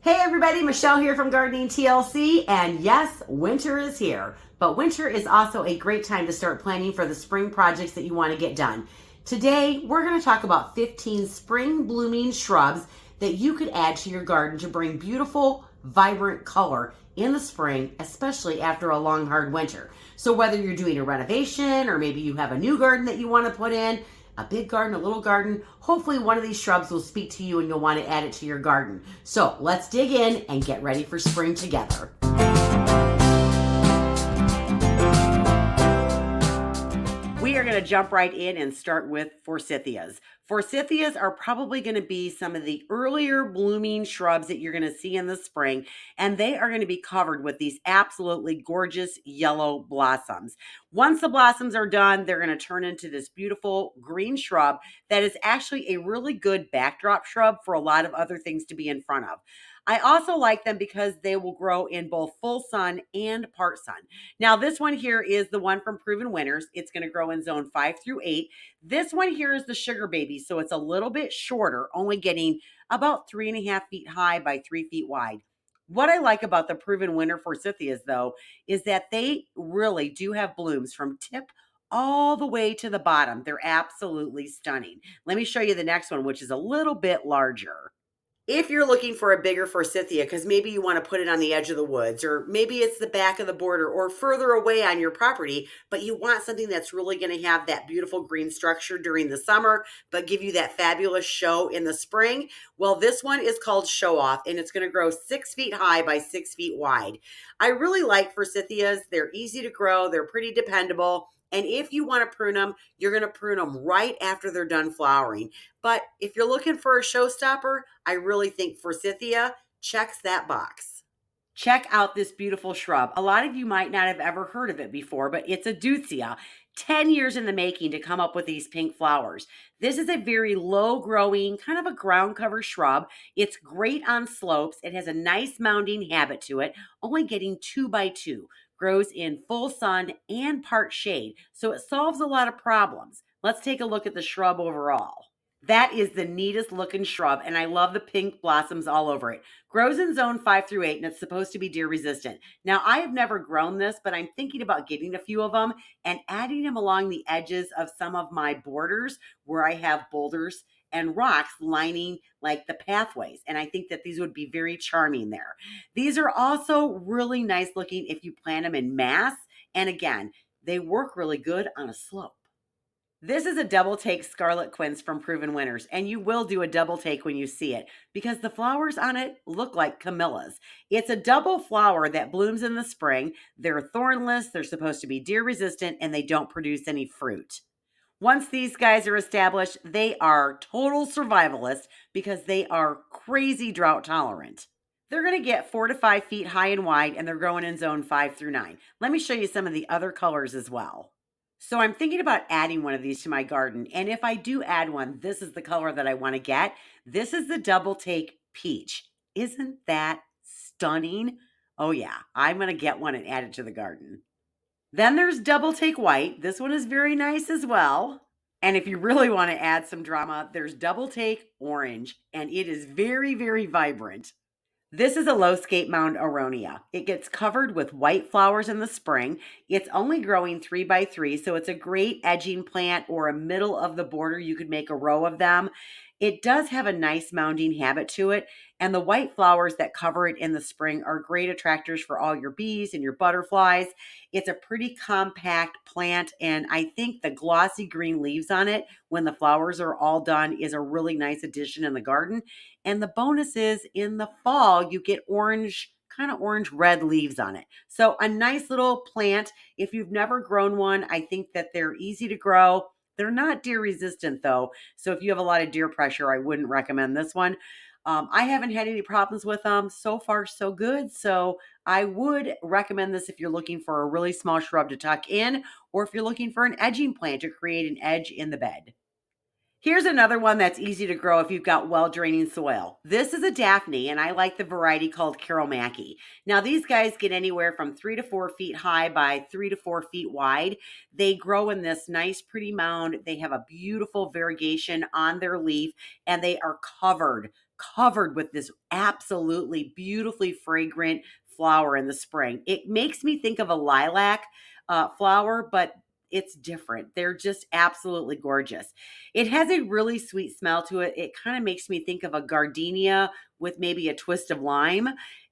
Hey everybody, Michelle here from Gardening TLC, and yes, winter is here. But winter is also a great time to start planning for the spring projects that you want to get done. Today, we're going to talk about 15 spring blooming shrubs that you could add to your garden to bring beautiful, vibrant color in the spring, especially after a long, hard winter. So whether you're doing a renovation or maybe you have a new garden that you want to put in, a big garden, a little garden, hopefully one of these shrubs will speak to you and you'll want to add it to your garden. So let's dig in and get ready for spring together. We are going to jump right in and start with forsythias. Forsythias are probably going to be some of the earlier blooming shrubs that you're going to see in the spring, and they are going to be covered with these absolutely gorgeous yellow blossoms. Once the blossoms are done, they're going to turn into this beautiful green shrub that is actually a really good backdrop shrub for a lot of other things to be in front of. I also like them because they will grow in both full sun and part sun. Now, this one here is the one from Proven Winners. It's going to grow in zone 5 through 8. This one here is the sugar baby, so it's a little bit shorter, only getting about 3.5 feet high by 3 feet wide. What I like about the Proven Winner forsythias, though, is that they really do have blooms from tip all the way to the bottom. They're absolutely stunning. Let me show you the next one, which is a little bit larger. If you're looking for a bigger forsythia, because maybe you want to put it on the edge of the woods, or maybe it's the back of the border or further away on your property, but you want something that's really going to have that beautiful green structure during the summer, but give you that fabulous show in the spring, well, this one is called Show Off, and it's going to grow 6 feet high by 6 feet wide. I really like forsythias. They're easy to grow. They're pretty dependable. And if you want to prune them, you're going to prune them right after they're done flowering. But if you're looking for a showstopper, I really think forsythia checks that box. Check out this beautiful shrub. A lot of you might not have ever heard of it before, but it's a deutzia. 10 years in the making to come up with these pink flowers. This is a very low growing, kind of a ground cover shrub. It's great on slopes. It has a nice mounding habit to it, only getting 2 by 2. Grows in full sun and part shade, so it solves a lot of problems. Let's take a look at the shrub overall. That is the neatest looking shrub, and I love the pink blossoms all over it. Grows in zone 5 through 8, and it's supposed to be deer resistant. Now, I have never grown this, but I'm thinking about getting a few of them and adding them along the edges of some of my borders where I have boulders and rocks lining like the pathways. And I think that these would be very charming there. These are also really nice looking if you plant them in mass. And again, they work really good on a slope. This is a double take scarlet quince from Proven Winners, and you will do a double take when you see it because the flowers on it look like camellias. It's a double flower that blooms in the spring. They're thornless, they're supposed to be deer resistant, and they don't produce any fruit. Once these guys are established, they are total survivalists because they are crazy drought tolerant. They're going to get 4 to 5 feet high and wide, and they're growing in zone 5 through 9. Let me show you some of the other colors as well. So I'm thinking about adding one of these to my garden. And if I do add one, this is the color that I want to get. This is the double take peach. Isn't that stunning? Oh yeah, I'm going to get one and add it to the garden. Then there's double take white. This one is very nice as well. And if you really want to add some drama, there's double take orange, and it is very, very vibrant. This is a low scape mound aronia. It gets covered with white flowers in the spring. It's only growing 3 by 3, so it's a great edging plant or a middle of the border. You could make a row of them. It does have a nice mounding habit to it, and the white flowers that cover it in the spring are great attractors for all your bees and your butterflies. It's a pretty compact plant, and I think the glossy green leaves on it when the flowers are all done is a really nice addition in the garden. And the bonus is in the fall, you get orange, kind of orange red leaves on it. So a nice little plant. If you've never grown one, I think that they're easy to grow. They're not deer resistant though. So if you have a lot of deer pressure, I wouldn't recommend this one. I haven't had any problems with them. So far, so good. So I would recommend this if you're looking for a really small shrub to tuck in, or if you're looking for an edging plant to create an edge in the bed. Here's another one that's easy to grow if you've got well-draining soil. This is a Daphne, and I like the variety called Carol Mackey. Now, these guys get anywhere from 3 to 4 feet high by 3 to 4 feet wide. They grow in this nice, pretty mound. They have a beautiful variegation on their leaf, and they are covered covered with this absolutely beautifully fragrant flower in the spring. It makes me think of a lilac flower, but it's different. They're just absolutely gorgeous. It has a really sweet smell to it. It kind of makes me think of a gardenia with maybe a twist of lime.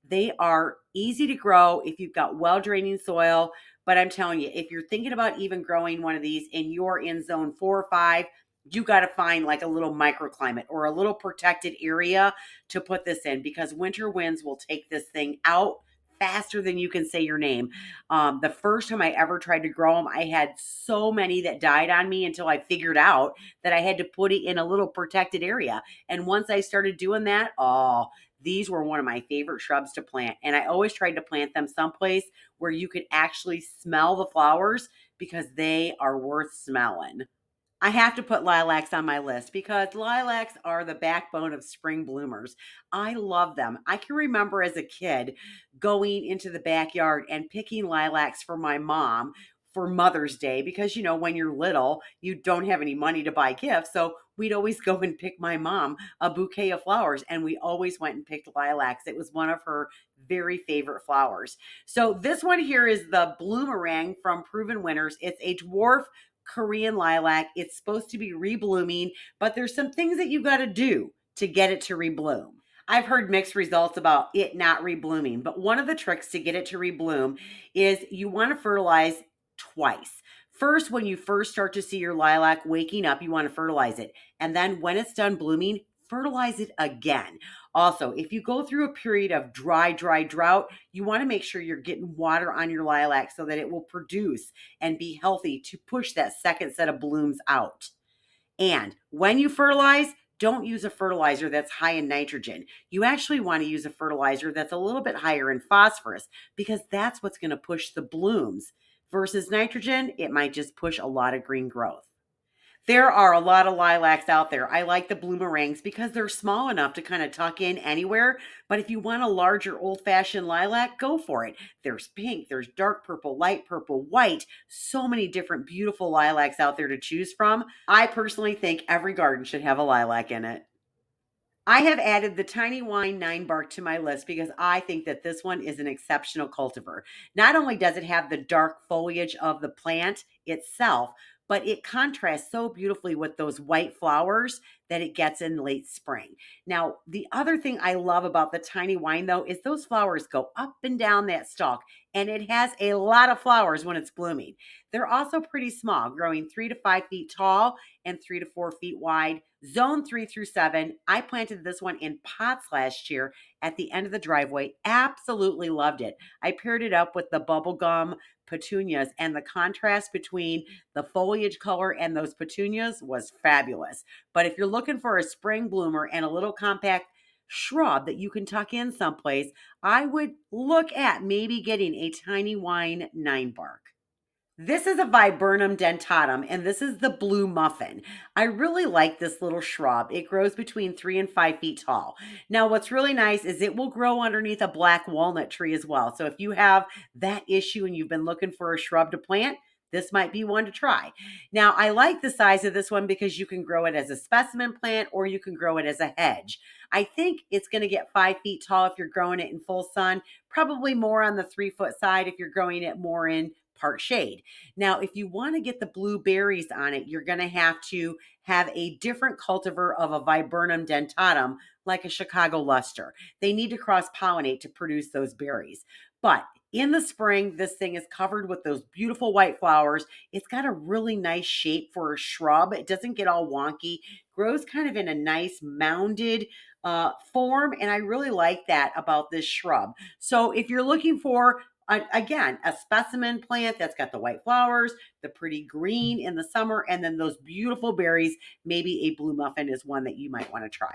They are easy to grow if you've got well draining soil. But I'm telling you, if you're thinking about even growing one of these and you're in zone 4 or 5, you got to find like a little microclimate or a little protected area to put this in, because winter winds will take this thing out faster than you can say your name. The first time I ever tried to grow them, I had so many that died on me until I figured out that I had to put it in a little protected area. And once I started doing that, oh, these were one of my favorite shrubs to plant. And I always tried to plant them someplace where you could actually smell the flowers, because they are worth smelling. I have to put lilacs on my list because lilacs are the backbone of spring bloomers. I love them. I can remember as a kid going into the backyard and picking lilacs for my mom for Mother's Day, because when you're little, you don't have any money to buy gifts. So we'd always go and pick my mom a bouquet of flowers, and we always went and picked lilacs. It was one of her very favorite flowers. So this one here is the Bloomerang from Proven Winners. It's a dwarf Korean lilac. It's supposed to be reblooming, but there's some things that you got to do to get it to rebloom. I've heard mixed results about it not reblooming, but one of the tricks to get it to rebloom is you want to fertilize twice. First, when you first start to see your lilac waking up, you want to fertilize it. And then when it's done blooming, fertilize it again. Also, if you go through a period of dry drought, you want to make sure you're getting water on your lilac so that it will produce and be healthy to push that second set of blooms out. And when you fertilize, don't use a fertilizer that's high in nitrogen. You actually want to use a fertilizer that's a little bit higher in phosphorus, because that's what's going to push the blooms. Versus nitrogen, it might just push a lot of green growth. There are a lot of lilacs out there. I like the bloomerangs because they're small enough to kind of tuck in anywhere. But if you want a larger old-fashioned lilac, go for it. There's pink, there's dark purple, light purple, white. So many different beautiful lilacs out there to choose from. I personally think every garden should have a lilac in it. I have added the Tiny Wine 9 bark to my list because I think that this one is an exceptional cultivar. Not only does it have the dark foliage of the plant itself, but it contrasts so beautifully with those white flowers that it gets in late spring. Now, the other thing I love about the Tiny Wine, though, is those flowers go up and down that stalk, and it has a lot of flowers when it's blooming. They're also pretty small, growing 3 to 5 feet tall and 3 to 4 feet wide. Zone 3 through 7. I planted this one in pots last year at the end of the driveway. Absolutely loved it. I paired it up with the bubblegum petunias, and the contrast between the foliage color and those petunias was fabulous. But if you're looking for a spring bloomer and a little compact shrub that you can tuck in someplace, I would look at maybe getting a Tiny Wine 9 bark. This is a Viburnum dentatum, and this is the blue muffin. I really like this little shrub. It grows between 3 and 5 feet tall. Now, what's really nice is it will grow underneath a black walnut tree as well. So if you have that issue and you've been looking for a shrub to plant, this might be one to try. Now, I like the size of this one because you can grow it as a specimen plant or you can grow it as a hedge. I think it's going to get 5 feet tall if you're growing it in full sun, probably more on the 3 foot side if you're growing it more in part shade. Now, if you want to get the blueberries on it, you're going to have a different cultivar of a Viburnum dentatum, like a Chicago luster. They need to cross pollinate to produce those berries. But in the spring, this thing is covered with those beautiful white flowers. It's got a really nice shape for a shrub. It doesn't get all wonky, grows kind of in a nice mounded form. And I really like that about this shrub. So if you're looking for again, a specimen plant that's got the white flowers, the pretty green in the summer, and then those beautiful berries, maybe a blue muffin is one that you might want to try.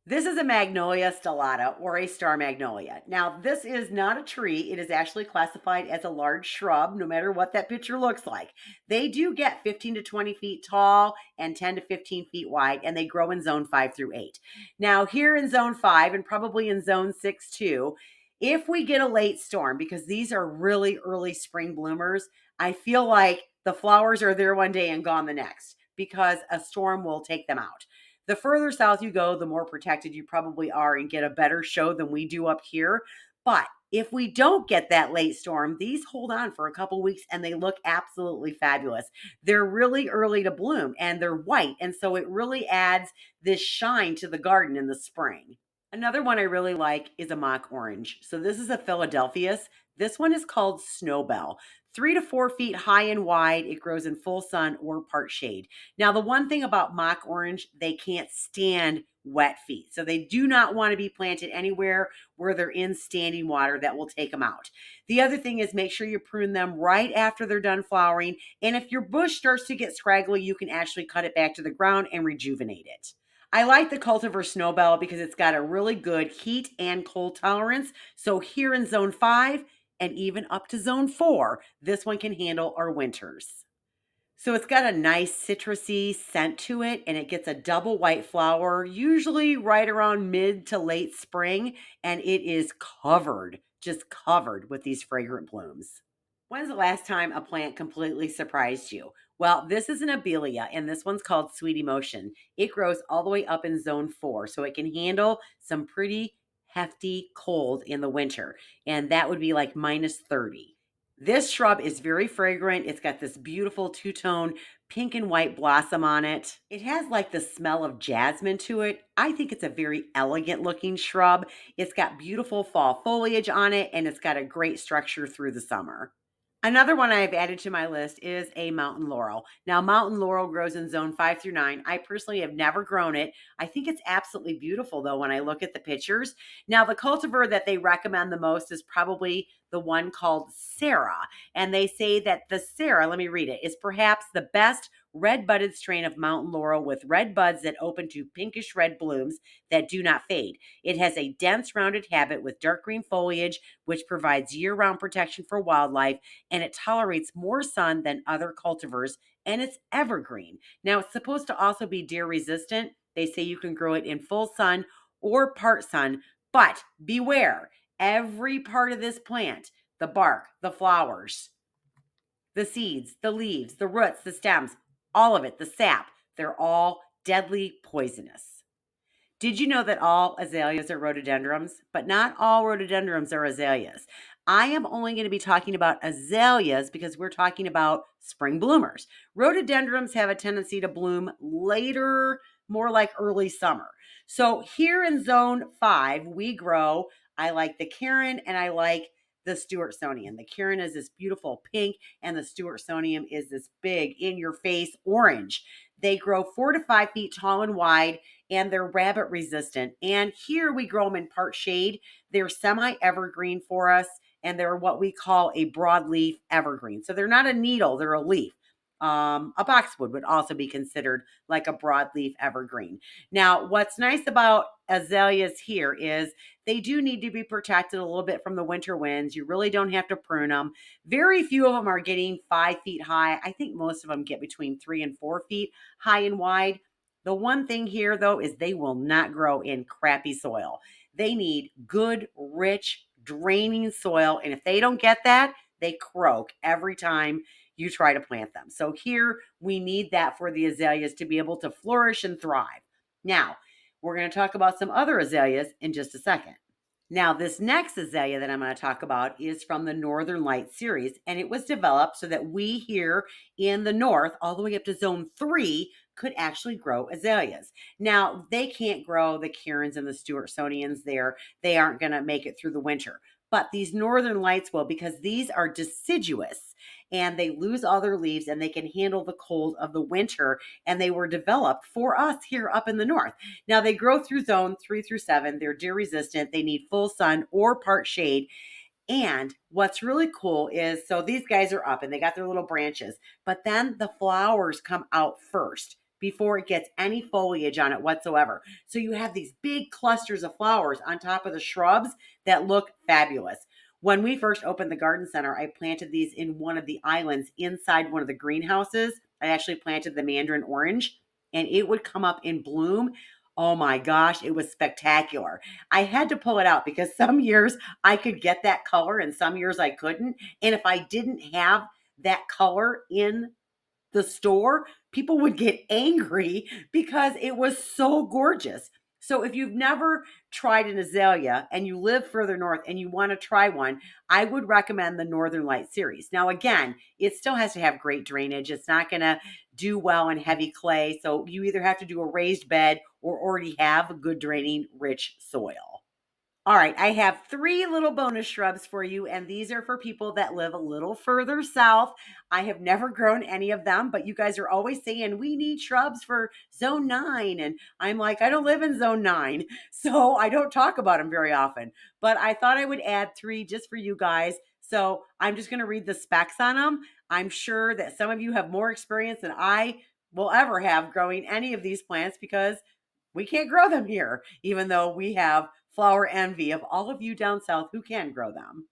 This is a Magnolia stellata, or a star magnolia. Now, this is not a tree. It is actually classified as a large shrub, no matter what that picture looks like. They do get 15 to 20 feet tall and 10 to 15 feet wide, and they grow in zone 5 through 8. Now, here in zone 5 and probably in zone 6 too, if we get a late storm, because these are really early spring bloomers, I feel like the flowers are there one day and gone the next because a storm will take them out. The further south you go, the more protected you probably are and get a better show than we do up here. But if we don't get that late storm, these hold on for a couple weeks and they look absolutely fabulous. They're really early to bloom and they're white. And so it really adds this shine to the garden in the spring. Another one I really like is a mock orange. So this is a Philadelphia's. This one is called Snowbell. 3 to 4 feet high and wide. It grows in full sun or part shade. Now, the one thing about mock orange, they can't stand wet feet. So they do not want to be planted anywhere where they're in standing water that will take them out. The other thing is make sure you prune them right after they're done flowering. And if your bush starts to get scraggly, you can actually cut it back to the ground and rejuvenate it. I like the cultivar Snowbell because it's got a really good heat and cold tolerance. So here in zone 5 and even up to zone 4, this one can handle our winters. So it's got a nice citrusy scent to it and it gets a double white flower, usually right around mid to late spring, and it is covered, just covered with these fragrant blooms. When's the last time a plant completely surprised you? Well, this is an abelia, and this one's called Sweet Emotion. It grows all the way up in zone 4, so it can handle some pretty hefty cold in the winter, and that would be like minus 30. This shrub is very fragrant. It's got this beautiful two-tone pink and white blossom on it. It has like the smell of jasmine to it. I think it's a very elegant looking shrub. It's got beautiful fall foliage on it, and it's got a great structure through the summer. Another one I've added to my list is a mountain laurel. Now, mountain laurel grows in zone 5 through 9. I personally have never grown it. I think it's absolutely beautiful, though, when I look at the pictures. Now, the cultivar that they recommend the most is probably the one called Sarah. And they say that the Sarah, let me read it, is perhaps the best red budded strain of mountain laurel with red buds that open to pinkish red blooms that do not fade. It has a dense, rounded habit with dark green foliage, which provides year round protection for wildlife, and it tolerates more sun than other cultivars, and it's evergreen. Now, it's supposed to also be deer resistant. They say you can grow it in full sun or part sun, but beware, every part of this plant, the bark, the flowers, the seeds, the leaves, the roots, the stems, all of it, the sap, they're all deadly poisonous. Did you know that all azaleas are rhododendrons? But not all rhododendrons are azaleas. I am only going to be talking about azaleas because we're talking about spring bloomers. Rhododendrons have a tendency to bloom later, more like early summer. So here in zone 5, we grow, I like the Karen and I like the Stewartsonian. The Karen is this beautiful pink and the Stewartsonian is this big in your face orange. They grow 4 to 5 feet tall and wide, and they're rabbit resistant. And here we grow them in part shade. They're semi evergreen for us, and they're what we call a broadleaf evergreen. So they're not a needle, they're a leaf. A boxwood would also be considered like a broadleaf evergreen. Now, what's nice about azaleas here is they do need to be protected a little bit from the winter winds. You really don't have to prune them. Very few of them are getting 5 feet high. I think most of them get between 3 and 4 feet high and wide. The one thing here, though, is they will not grow in crappy soil. They need good, rich, draining soil. And if they don't get that, they croak every time you try to plant them. So here we need that for the azaleas to be able to flourish and thrive. Now, we're going to talk about some other azaleas in just a second. Now, this next azalea that I'm going to talk about is from the Northern Lights series, and it was developed so that we here in the north, all the way up to zone 3, could actually grow azaleas. Now, they can't grow the Karens and the Stewartsonians there. They aren't going to make it through the winter. But these Northern Lights will, because these are deciduous and they lose all their leaves and they can handle the cold of the winter. And they were developed for us here up in the north. Now, they grow through zone 3 through 7. They're deer resistant. They need full sun or part shade. And what's really cool is, so these guys are up and they got their little branches, but then the flowers come out first before it gets any foliage on it whatsoever. So you have these big clusters of flowers on top of the shrubs that look fabulous. When we first opened the garden center, I planted these in one of the islands inside one of the greenhouses. I actually planted the mandarin orange and it would come up in bloom. Oh my gosh, it was spectacular. I had to pull it out because some years I could get that color and some years I couldn't. And if I didn't have that color in the store, people would get angry because it was so gorgeous. So if you've never tried an azalea and you live further north and you want to try one, I would recommend the Northern Light series. Now, again, it still has to have great drainage. It's not going to do well in heavy clay. So you either have to do a raised bed or already have a good draining, rich soil. All right, I have 3 little bonus shrubs for you, and these are for people that live a little further south. I have never grown any of them, but you guys are always saying we need shrubs for zone 9. And I'm like, I don't live in zone 9, so I don't talk about them very often. But I thought I would add 3 just for you guys. So I'm just going to read the specs on them. I'm sure that some of you have more experience than I will ever have growing any of these plants because we can't grow them here, even though we have flower envy of all of you down south who can grow them.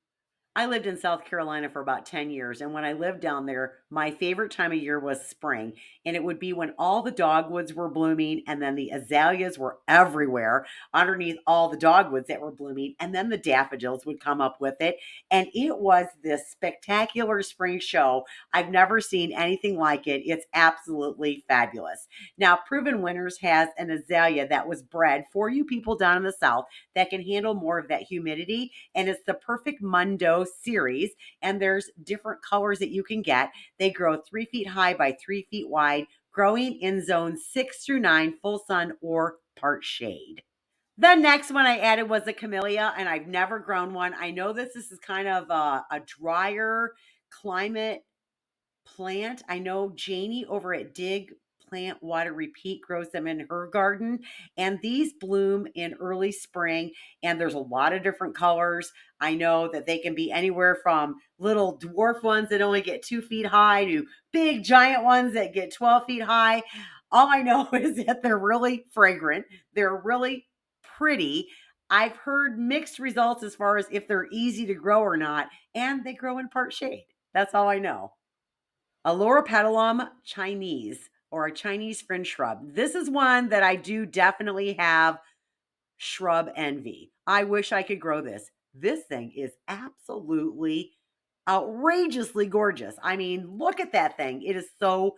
I lived in South Carolina for about 10 years. And when I lived down there, my favorite time of year was spring. And it would be when all the dogwoods were blooming and then the azaleas were everywhere underneath all the dogwoods that were blooming. And then the daffodils would come up with it. And it was this spectacular spring show. I've never seen anything like it. It's absolutely fabulous. Now, Proven Winners has an azalea that was bred for you people down in the South that can handle more of that humidity. And it's the Perfect Mundo series, and there's different colors that you can get. They grow 3 feet high by 3 feet wide, growing in zones 6 through 9, full sun or part shade. The next one I added was a camellia, and I've never grown one. I know this is kind of a drier climate plant. I know Janie over at Dig Plant Water Repeat grows them in her garden, and these bloom in early spring, and there's a lot of different colors. I know that they can be anywhere from little dwarf ones that only get 2 feet high to big giant ones that get 12 feet high. All I know is that they're really fragrant. They're really pretty. I've heard mixed results as far as if they're easy to grow or not, and they grow in part shade. That's all I know. Alorapetalum Chinese, or a Chinese fringe shrub. This is one that I do definitely have shrub envy. I wish I could grow this. This thing is absolutely outrageously gorgeous. I mean, look at that thing. It is so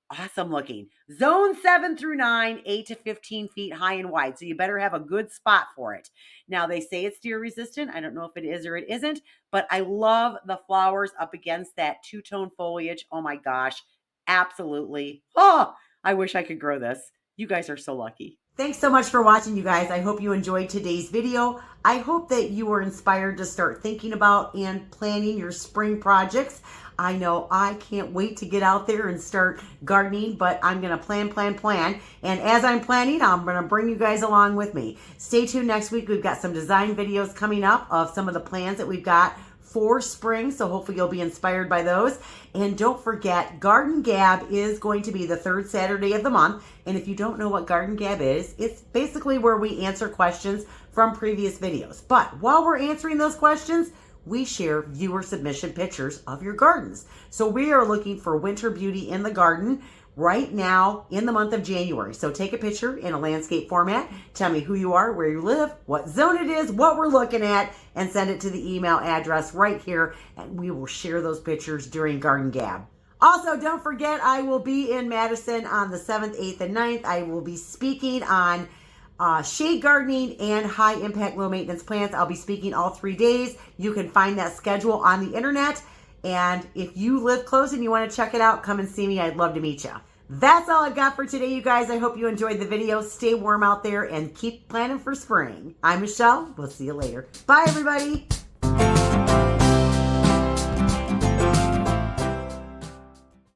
awesome looking. Zone 7 through 9, 8 to 15 feet high and wide. So you better have a good spot for it. Now they say it's deer resistant. I don't know if it is or it isn't, but I love the flowers up against that two-tone foliage. Oh my gosh. Absolutely. Oh, I wish I could grow this. You guys are so lucky. Thanks so much for watching, you guys. I hope you enjoyed today's video. I hope that you were inspired to start thinking about and planning your spring projects. I know I can't wait to get out there and start gardening, but I'm going to plan. And as I'm planning, I'm going to bring you guys along with me. Stay tuned next week. We've got some design videos coming up of some of the plans that we've got for spring, so hopefully you'll be inspired by those. And don't forget, Garden Gab is going to be the 3rd Saturday of the month. And if you don't know what Garden Gab is, it's basically where we answer questions from previous videos. But while we're answering those questions, we share viewer submission pictures of your gardens. So we are looking for winter beauty in the garden right now in the month of January. So take a picture in a landscape format. Tell me who you are, where you live, what zone it is, what we're looking at, and send it to the email address right here. And we will share those pictures during Garden Gab. Also, don't forget, I will be in Madison on the 7th, 8th, and 9th. I will be speaking on shade gardening and high impact, low maintenance plants. I'll be speaking all 3 days. You can find that schedule on the internet. And if you live close and you want to check it out, come and see me. I'd love to meet you. That's all I've got for today, you guys. I hope you enjoyed the video. Stay warm out there and keep planning for spring. I'm Michelle. We'll see you later. Bye, everybody.